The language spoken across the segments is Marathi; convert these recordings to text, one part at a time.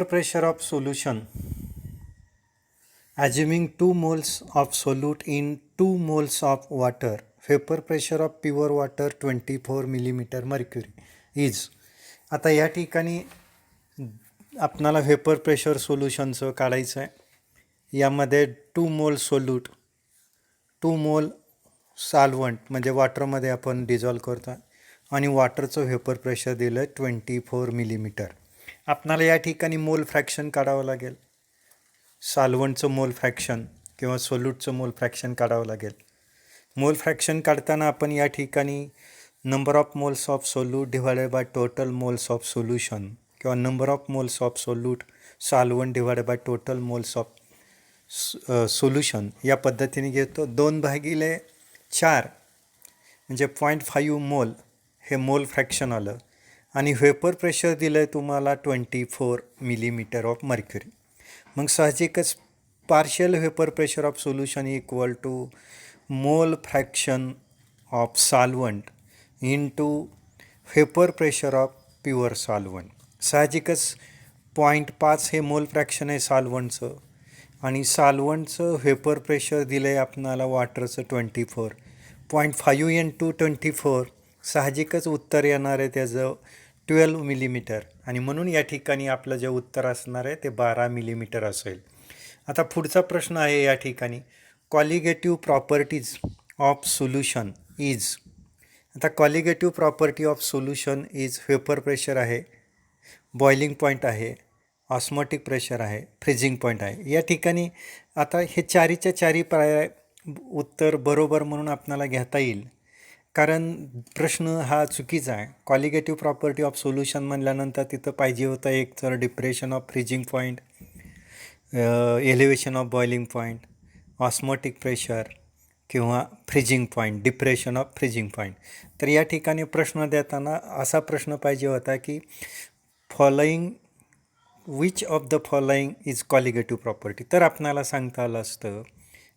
Pressure of solution. Assuming 2 moles of solute in 2 moles of water, vapor pressure of pure water 24 millimeter mercury is. आता या ठिकाणी आपणाला व्हेपर प्रेशर सोल्युशनचं काढायचं आहे. यामध्ये 2 मोल सोल्यूट 2 मोल सॉल्व्हंट म्हणजे वॉटरमध्ये आपण डिझॉल्व करतो आणि वॉटरचं व्हेपर प्रेशर दिलं आहे 24 मिलीमीटर. आपणाला या ठिकाणी मोल फ्रॅक्शन काढावं लागेल. सॉल्व्हंटचं मोल फ्रॅक्शन किंवा सोल्यूटचं मोल फ्रॅक्शन काढावं लागेल. मोल फ्रॅक्शन काढताना आपण या ठिकाणी number of moles of solute divided by total moles of solution किंवा number of moles of solute solvent divided by total moles of solution या पद्धतीने घेतो. 2/4 म्हणजे 0.5 मोल हे मोल फ्रॅक्शन आलं आणि व्हेपर प्रेशर दिलं आहे तुम्हाला 24 मिलीमीटर ऑफ मर्क्युरी. मग साहजिकच partial vapour pressure of solution equal to mole fraction of solvent into vapour pressure of pure solvent. साहजिकच 0.5 हे मोल फ्रॅक्शन आहे सॉल्व्हंटचं आणि सॉल्व्हंटचं व्हेपर प्रेशर दिलं आहे आपणाला वॉटरचं 24. 0.5 इंटू 24 साहजिकच उत्तर येणार आहे त्याचं 12 मिलीमीटर आणि म्हणून या ठिकाणी आपलं जे उत्तर असणार आहे ते 12 मिलीमीटर असेल. आता पुढचा प्रश्न आहे या ठिकाणी colligative properties of solution is. आता colligative property of solution is vapour pressure आहे, बॉइलिंग पॉईंट आहे, ऑस्मोटिक प्रेशर आहे, फ्रीजिंग पॉईंट आहे. या ठिकाणी आता हे चारीच्या चारी पर्याय उत्तर बरोबर म्हणून आपल्याला घेता येईल कारण प्रश्न हा चुकीचा आहे. कॉलिगेटिव्ह प्रॉपर्टी ऑफ सोल्युशन म्हणल्यानंतर तिथं पाहिजे होतं एक तर depression of freezing point, elevation of boiling point, osmotic pressure किंवा freezing point, depression of freezing point. तर या ठिकाणी प्रश्न देताना असा प्रश्न पाहिजे होता की following which of the following is colligative property. तर आपणाला सांगता आलं असतं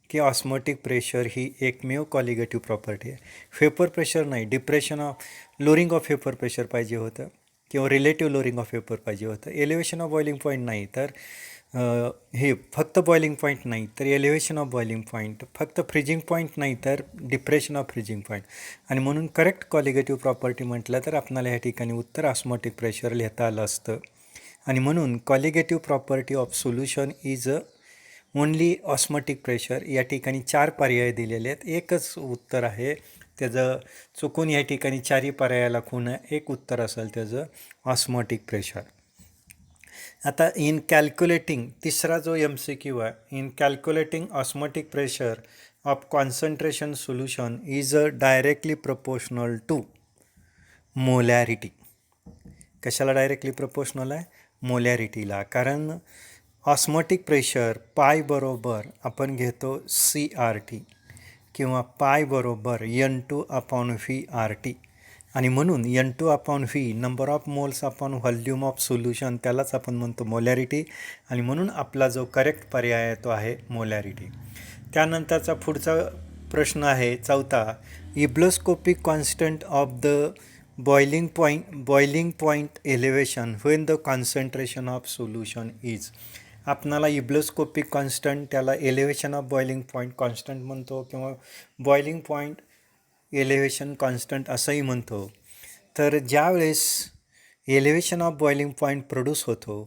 की ऑस्मोटिक प्रेशर ही एकमेव कॉलिगेटिव्ह प्रॉपर्टी आहे. व्हेपर प्रेशर नाही, depression of lowering of vapour pressure पाहिजे होतं किंवा रिलेटिव्ह लोअरिंग ऑफ व्हेपर पाहिजे होतं. एलिव्हेशन ऑफ बॉइलिंग पॉईंट नाही तर हे फक्त बॉइलिंग पॉईंट नाही तर एलिव्हेशन ऑफ बॉइलिंग पॉईंट, फक्त फ्रीजिंग पॉईंट नाही तर डिप्रेशन ऑफ फ्रीजिंग पॉईंट. आणि म्हणून करेक्ट कॉलिगेटिव्ह प्रॉपर्टी म्हटलं तर आपल्याला या ठिकाणी उत्तर ऑस्मोटिक प्रेशर लिहिता आलं असतं. आणि म्हणून colligative property of solution is only osmotic pressure. या ठिकाणी 4 पर्याय दिलेले आहेत, एकच उत्तर आहे त्याचं. चुकून या ठिकाणी 4ही पर्यायाला खूण एक उत्तर असेल त्याचं ऑस्मोटिक प्रेशर. आता इन कॅल्क्युलेटिंग तिसरा जो MCQ आहे, in calculating osmotic pressure of concentration solution is directly proportional to molarity. कशाला डायरेक्टली प्रपोर्शनल आहे? मोलॅरिटीला. कारण ऑस्मोटिक प्रेशर पाय बरोबर आपण घेतो CRT किंवा पाय बरोबर N2/V/RT आणि म्हणून N2/V number of moles upon volume of solution त्यालाच आपण म्हणतो मोलॅरिटी आणि म्हणून आपला जो करेक्ट पर्याय आहे तो आहे मोलॅरिटी. त्यानंतरचा पुढचा प्रश्न आहे 4था, ebullioscopic constant of the boiling point elevation when the concentration of solution is. आपणाला इब्लोस्कोपिक कॉन्स्टंट त्याला elevation of boiling point constant म्हणतो किंवा बॉइलिंग पॉईंट एलिव्हेशन कॉन्स्टंट असंही म्हणतो. तर ज्यावेळेस elevation of boiling point produce होतो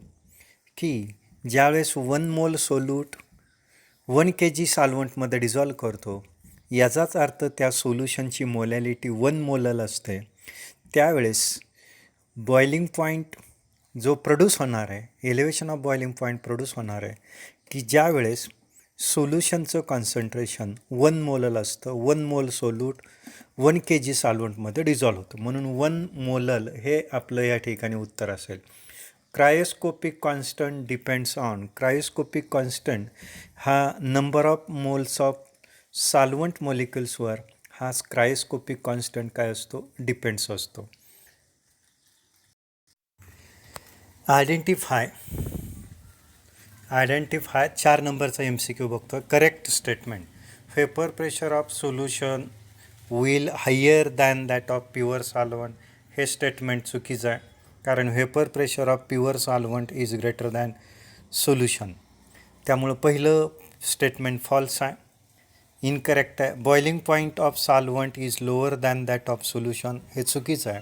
की ज्यावेळेस 1 मोल सोल्यूट 1 kg सॉल्व्हंटमध्ये डिझॉल्व करतो, याचाच अर्थ त्या सोल्युशनची मोलॅलिटी 1 मोलल असते. त्यावेळेस बॉइलिंग पॉईंट जो प्रोड्यूस होणार आहे, elevation of boiling point produce होणार आहे की ज्यावेळेस सोल्युशनचं कॉन्सन्ट्रेशन 1 मोलल असतं. 1 मोल सोल्यूट 1 kg सॉल्व्हंटमध्ये डिझॉल्व होतं म्हणून 1 मोलल हे आपलं या ठिकाणी उत्तर असेल. Cryoscopic constant depends on. Cryoscopic constant हा number of moles of solvent मॉलिक्युल्सवर हा क्रायोस्कोपिक कॉन्स्टंट काय असतो? डिपेंड्स असतो. आयडेंटिफाय 4 नंबरचा MCQ बघतो. Correct statement. Vapour pressure of solution will higher than that of pure solvent. हे स्टेटमेंट चुकीचं आहे. कारण vapour pressure of pure solvent is greater than solution. त्यामुळं पहिलं स्टेटमेंट फॉल्स आहे, इनकरेक्ट आहे. Boiling point of solvent is lower than that of solution हे चुकीचं आहे,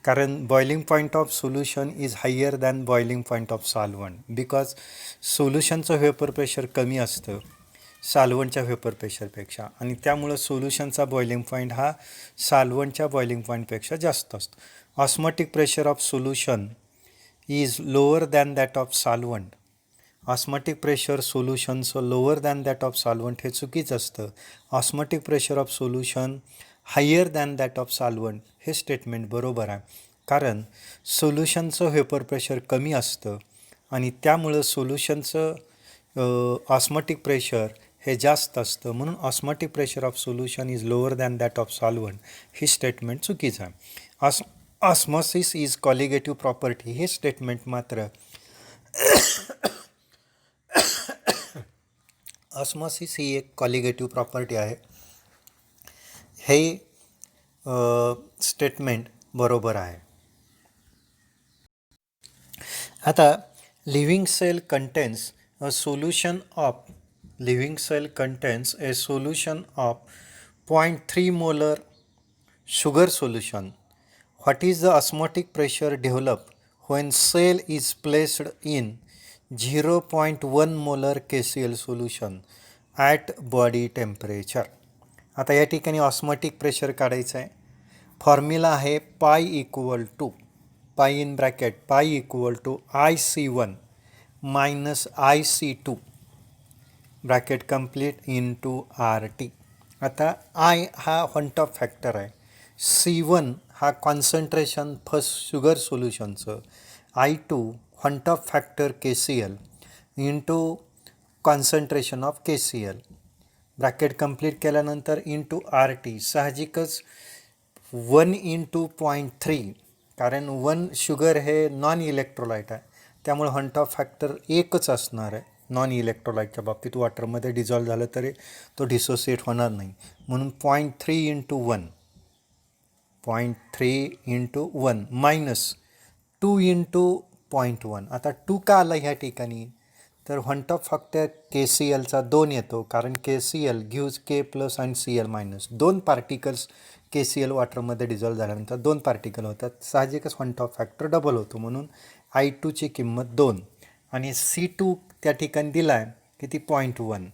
कारण boiling point of solution is higher than boiling point of solvent, because सोल्युशनचं व्हेपर प्रेशर कमी असतं सॉल्व्हंटच्या व्हेपर प्रेशरपेक्षा, आणि त्यामुळं सोल्युशनचा बॉइलिंग पॉईंट हा सॉल्व्हंटच्या बॉइलिंग पॉईंटपेक्षा जास्त असतो. Osmotic pressure of solution is lower than that of solvent. Osmotic pressure सोल्युशनचं lower than that of solvent हे चुकीचं असतं. Osmotic pressure of solution higher than that of solvent हे स्टेटमेंट बरोबर आहे, कारण सोल्युशनचं व्हेपर प्रेशर कमी असतं आणि त्यामुळं सोल्युशनचं ऑस्मोटिक प्रेशर हे जास्त असतं, म्हणून osmotic pressure of solution is lower than that of solvent ही स्टेटमेंट चुकीचं आहे. ऑस्मॉसिस इज कॉलिगेटिव्ह प्रॉपर्टी हे स्टेटमेंट मात्र ऑस्मॉसिस ही एक कॉलिगेटिव्ह प्रॉपर्टी आहे, हे स्टेटमेंट बरोबर आहे. आता living cell contains a solution of living cell contains a solution of 0.3 molar sugar solution. What is the osmotic pressure developed when cell is placed in 0.1 molar KCl solution at body temperature? आता या ठिकाणी ऑस्मोटिक प्रेशर काढायचं आहे. फॉर्म्युला आहे pi equal to pi in bracket pi equal to IC1 minus IC2 bracket complete into RT. आता I हा हंट ऑफ फॅक्टर आहे, C1 हा कॉन्सन्ट्रेशन फर्स्ट शुगर सोल्युशनचं, I2 van't Hoff factor KCl into concentration of KCl bracket complete केल्यानंतर इंटू RT. साहजिकच 1 इंटू 0.3, कारण 1 शुगर हे नॉन इलेक्ट्रोलाइट आहे, त्यामुळे हंट ऑफ फॅक्टर एकच असणार आहे. नॉन इलेक्ट्रोलाइटच्या बाबतीत वॉटरमध्ये डिझॉल्व झालं तरी तो डिसोसिएट होणार नाही, म्हणून 0.3 इंटू 1 0.3 इंटू 1 मायनस 2 इंटू 0.1. आता 2 का आला ह्या ठिकाणी, तर हंट ऑफ फॅक्टर KClचा 2 येतो, कारण KCl गिव्ज K प्लस आणि Cl मायनस. 2 पार्टिकल्स KCl वॉटरमध्ये डिझॉल्व झाल्यानंतर 2 पार्टिकल होतात, साहजिकच हंट ऑफ फॅक्टर डबल होतो, म्हणून I2ची किंमत 2 आणि C2 त्या ठिकाणी दिला आहे किती 0.1.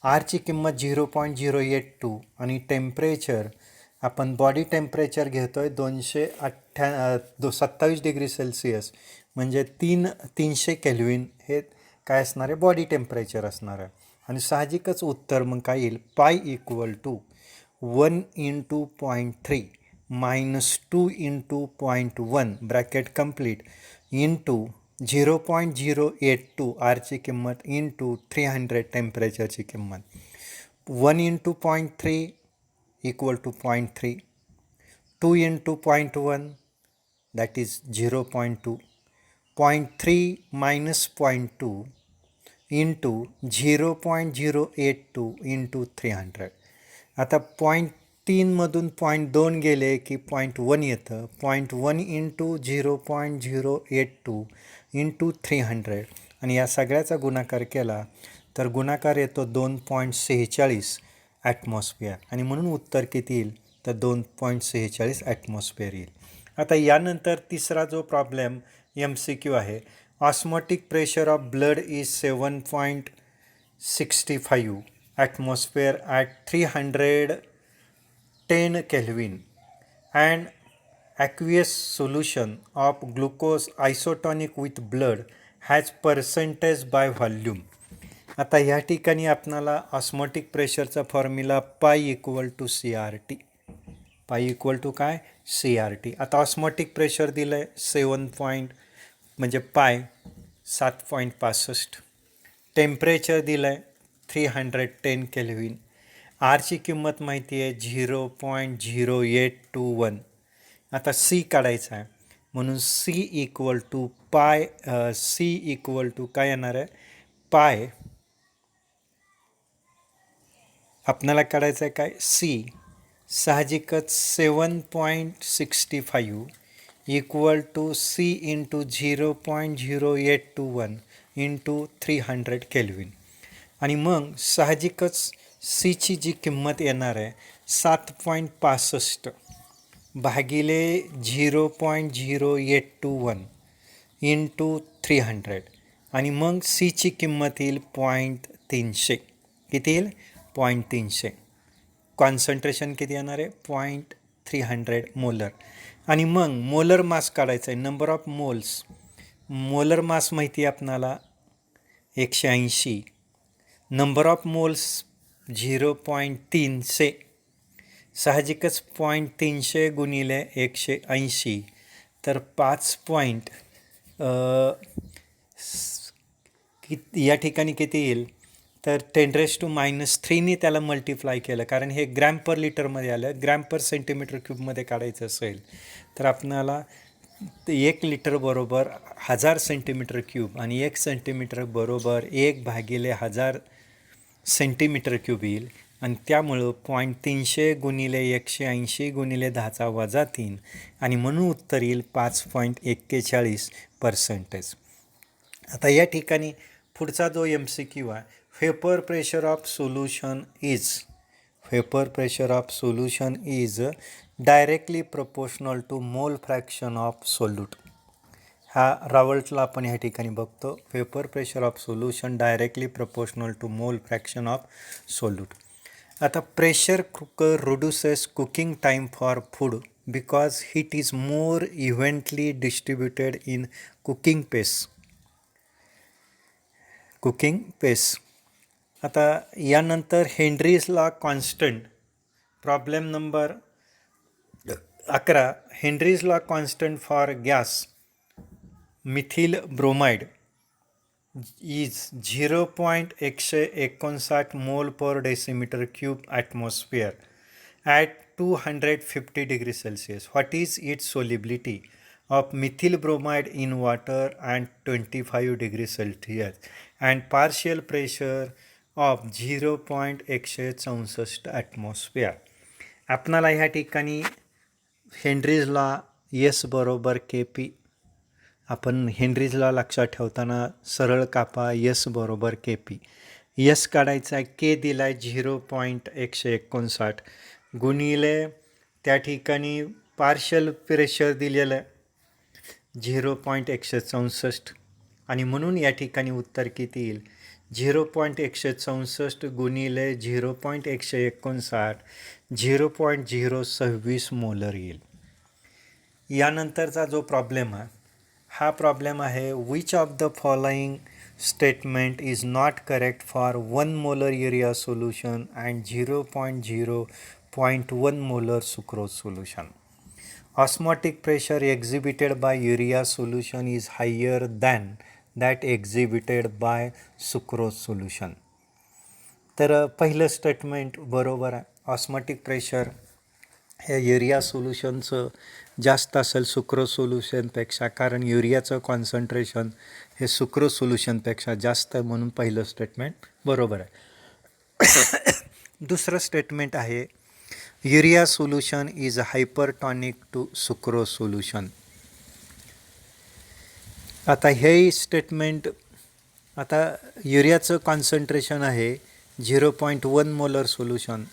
Rची किंमत 0.082 आणि टेम्परेचर आपण बॉडी टेम्परेचर घेतो आहे 227 डिग्री सेल्सिअस, म्हणजे 300 केल्विन हे काय असणार आहे बॉडी टेम्परेचर असणार आहे. आणि साहजिकच उत्तर मग काय येईल, pi equal to 1 into 0.3 minus 2 into 0.1 bracket complete into 0.082 आरची किंमत इंटू 300 टेम्परेचरची किंमत. 1 into 0.3 equal to 0.3, 2 into 0.1 that is 0.2, 0.3 minus 0.2 into 0.082 into 300. आता 0.3मधून 0.2 गेले की 0.1 येतं, 0.1 इंटू 0.082 इंटू 300 आणि या सगळ्याचा गुणाकार केला तर गुणाकार येतो 2.46 ॲटमॉस्फिअर, आणि म्हणून उत्तर किती येईल तर 2.46 ॲटमॉस्फिअर येईल. आता यानंतर तिसरा जो प्रॉब्लेम MCQ आहे, osmotic pressure of blood is 7.65 atmosphere at 310 Kelvin and aqueous solution of glucose isotonic with blood has percentage by volume. आता ह्या ठिकाणी आपणाला ऑस्मोटिक प्रेशरचा फॉर्म्युला पाय इक्वल टू CRT, पाय इक्वल टू काय CRT. आता ऑस्मोटिक प्रेशर दिलं आहे 7 म्हणजे पाय 7.65, टेम्परेचर दिलं आहे 310 केल्विन, आरची किंमत माहिती आहे 0.0821. आता C काढायचा आहे, म्हणून C इक्वल टू पाय C इक्वल टू काय येणार आहे पाय, आपणाला काढायचं आहे काय C, साहजिकच 7.65 equal to C into 0.0821 into 300 kelvin. आणि मग साहजिकच सीची जी किंमत येणार आहे 7.65 भागिले 0.0821 इंटू 300 आणि मग सीची किंमत येईल 300. किती येईल? 300. कॉन्सन्ट्रेशन किती येणार आहे? 300 मोलर. आणि मग मोलर मास काढायचा आहे, number of moles. Molar mass माहिती आहे आपणाला 180. Number of moles 0.300. साहजिकच 300 गुणिले 180 तर 5 या ठिकाणी किती येईल? तर 10⁻³ त्याला मल्टिप्लाय केलं, कारण हे ग्रॅम पर लिटरमध्ये आलं. ग्रॅम पर सेंटीमीटर क्यूबमध्ये काढायचं असेल तर आपणाला 1 लिटर बरोबर 1000 सेंटीमीटर क्यूब आणि 1 सेंटीमीटर बरोबर 1/1000 सेंटीमीटर क्यूब येईल. आणि त्यामुळं 300 गुणिले 180 गुणिले 10⁻³ आणि म्हणून उत्तर येईल 5.41%. आता या ठिकाणी पुढचा जो MCQ आहे, vapour pressure of solution is directly proportional to mole fraction of solute. हा रावल्टला आपण ह्या ठिकाणी बघतो. Vapour pressure of solution directly proportional to mole fraction of solute. आता pressure cooker reduces cooking time for food because heat is more evenly distributed in cooking space. आता यानंतर Henry's law constant, problem number 11. Henry's law constant for gas methyl bromide is 0.159 mole per decimetre cube atmosphere at 250 degree Celsius. What is it's solubility of methyl bromide in water and 25 degrees Celsius and partial pressure of 0.164 atmosphere. आपणाला ह्या ठिकाणी हेनरीज लॉ S बरोबर KP, आपण हेनरीज लॉ लक्षात ठेवताना सरळ कापा S बरोबर KP. S काढायचा आहे, K दिला आहे 0.159 गुणिले त्या ठिकाणी पार्शल प्रेशर दिलेलं आहे 0.164 आणि म्हणून या ठिकाणी उत्तर किती येईल? 0.164 गुणिले 0.159 0.026 मोलर येईल. यानंतरचा जो प्रॉब्लेम आहे, हा प्रॉब्लेम आहे which of the following statement is not correct for 1 molar urea solution and 0.1 molar sucrose solution. Osmotic pressure exhibited by urea solution is higher than that exhibited by sucrose solution. तर पहिलं स्टेटमेंट बरोबर आहे. ऑस्मॉटिक प्रेशर हे युरिया सोल्युशनचं जास्त असेल सुक्रोज सोल्युशनपेक्षा, कारण युरियाचं कॉन्सन्ट्रेशन हे सुक्रोज सोल्युशनपेक्षा जास्त आहे, म्हणून पहिलं स्टेटमेंट बरोबर आहे. दुसरं स्टेटमेंट आहे urea solution is hypertonic to sucrose solution. आता हे स्टेटमेंट, आता युरियाचं कॉन्सन्ट्रेशन आहे 0.1 मोलर सोल्युशन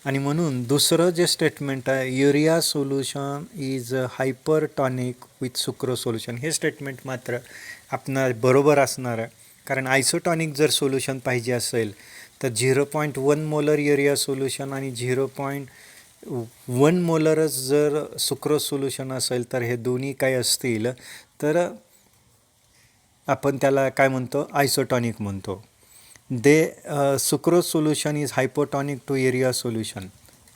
आणि म्हणून दुसरं जे स्टेटमेंट आहे urea solution is hypertonic with sucrose solution, हे स्टेटमेंट मात्र आपणाला बरोबर असणार आहे. कारण आयसोटॉनिक जर सोल्युशन पाहिजे असेल तर 0.1 मोलर युरिया सोल्युशन आणि 0.1 मोलरच जर सुक्रोज सोल्युशन असेल तर हे दोन्ही काय असतील तर आपण त्याला काय म्हणतो? आयसोटॉनिक म्हणतो. Sucrose solution is hypotonic to urea solution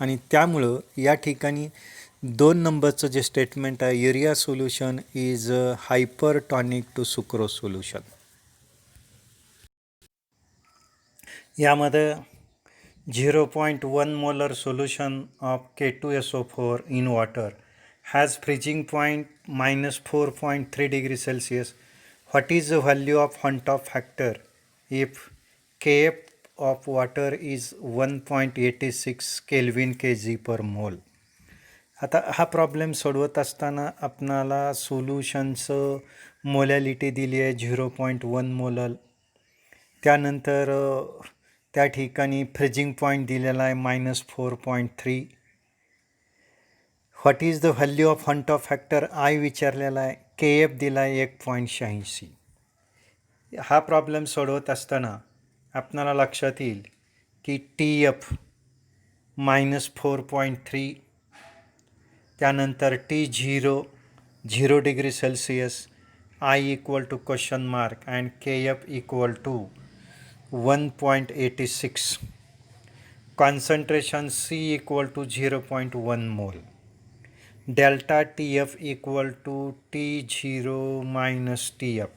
आणि त्यामुळं या ठिकाणी 2 नंबरचं जे स्टेटमेंट आहे urea solution is hypertonic to sucrose solution. यामध्ये 0.1 molar solution of K2SO4 in water has freezing point -4.3 degrees Celsius. What is the value of Hunt-Off factor if Kf of water is 1.86 Kelvin kg per mole? आता हा प्रॉब्लेम सोडवत असताना आपणाला सोल्युशनचं मोलॅलिटी दिली आहे 0.1 मोलल. त्यानंतर त्या ठिकाणी फ्रीजिंग पॉईंट दिलेला आहे -4.3. What is the value of Hunt-of factor I विचारलेला आहे. KF दिला आहे 1.86. हा प्रॉब्लेम सोडवत असताना आपणाला लक्षात येईल की TF -4.3, त्यानंतर T0 0 degree Celsius, I equal to question mark and KF equal to 1.86, concentration C equal to 0.1 mole, delta TF equal to T0 minus TF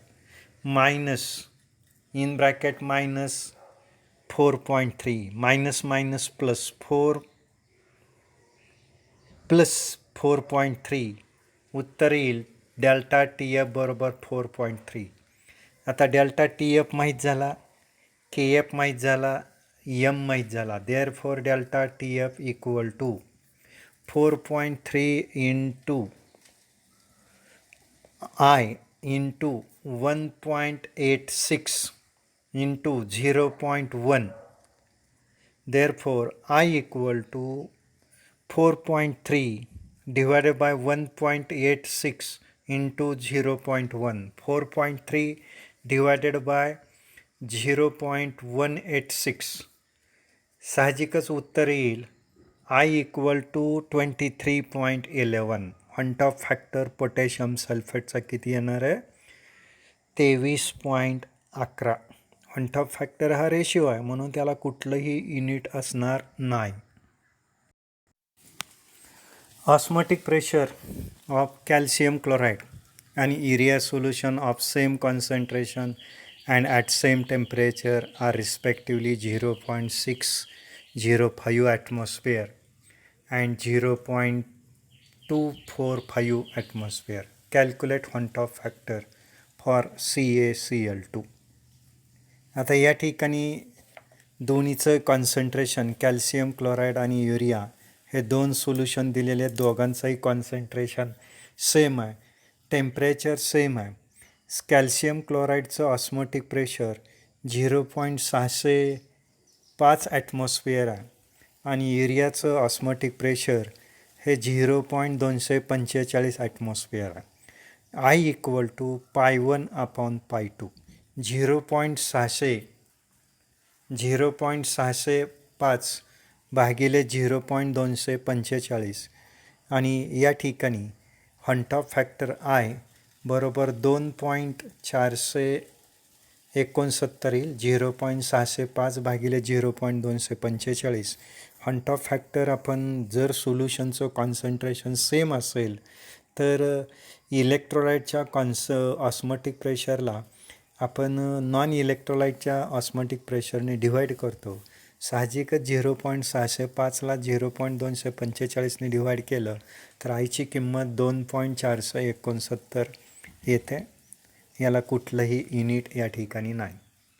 minus in bracket minus 4.3 minus minus plus 4 plus 4.3 उत्तर येईल डेल्टा TF बरोबर 4.3. आता डेल्टा TF माहीत झाला, KF माहीत झाला, M माहीत झाला. Therefore delta TF equal to 4.3 into I into 1.86 into 0.1. Therefore, I equal to 4.3 divided by 1.86 into 0.1. 4.3 divided by 0.186. साहजिकच उत्तर येईल I equal to 23.11. Van't Hoff factor potassium सल्फेटचा किती येणार आहे? 23.11. हंट-ऑफ फॅक्टर हा रेशिओ आहे म्हणून त्याला कुठलंही युनिट असणार नाही. Osmotic pressure of calcium chloride आणि urea solution of same concentration and at same temperature are respectively 0.605 atmosphere and 0.245 atmosphere. Calculate van't Hoff factor for CaCl2. आता या ठिकाणी दोन्हीचं कॉन्सन्ट्रेशन कॅल्शियम क्लोराईड आणि युरिया हे दोन सोल्युशन दिलेले आहेत. दोघांचंही कॉन्सन्ट्रेशन सेम आहे, टेम्परेचर सेम आहे. कॅल्शियम क्लोराईडचं ऑस्मोटिक प्रेशर 0.605 ॲटमॉस्फिअर आहे आणि युरियाचं ऑस्मोटिक प्रेशर हे 0.245 ॲटमॉस्फिअर आहे. I equal to π1/π2. 0.605 भागिले 0.245 आणि या ठिकाणी हंट-ऑफ फॅक्टर I बरोबर 2.469 येईल. 0.605 भागिले 0.245. हंट-ऑफ फॅक्टर आपण जर सोल्युशनचं कॉन्सन्ट्रेशन सेम असेल तर इलेक्ट्रोलाइटच्या ऑस्मोटिक प्रेशरला आपण नॉन इलेक्ट्रोलाइटच्या ऑस्मोटिक प्रेशरने डिवाईड करतो. साहजिकच 0.605ला 0.245ने डिवाईड केलं तर आयची किंमत 2.469 येते. याला कुठलंही युनिट या ठिकाणी नाही.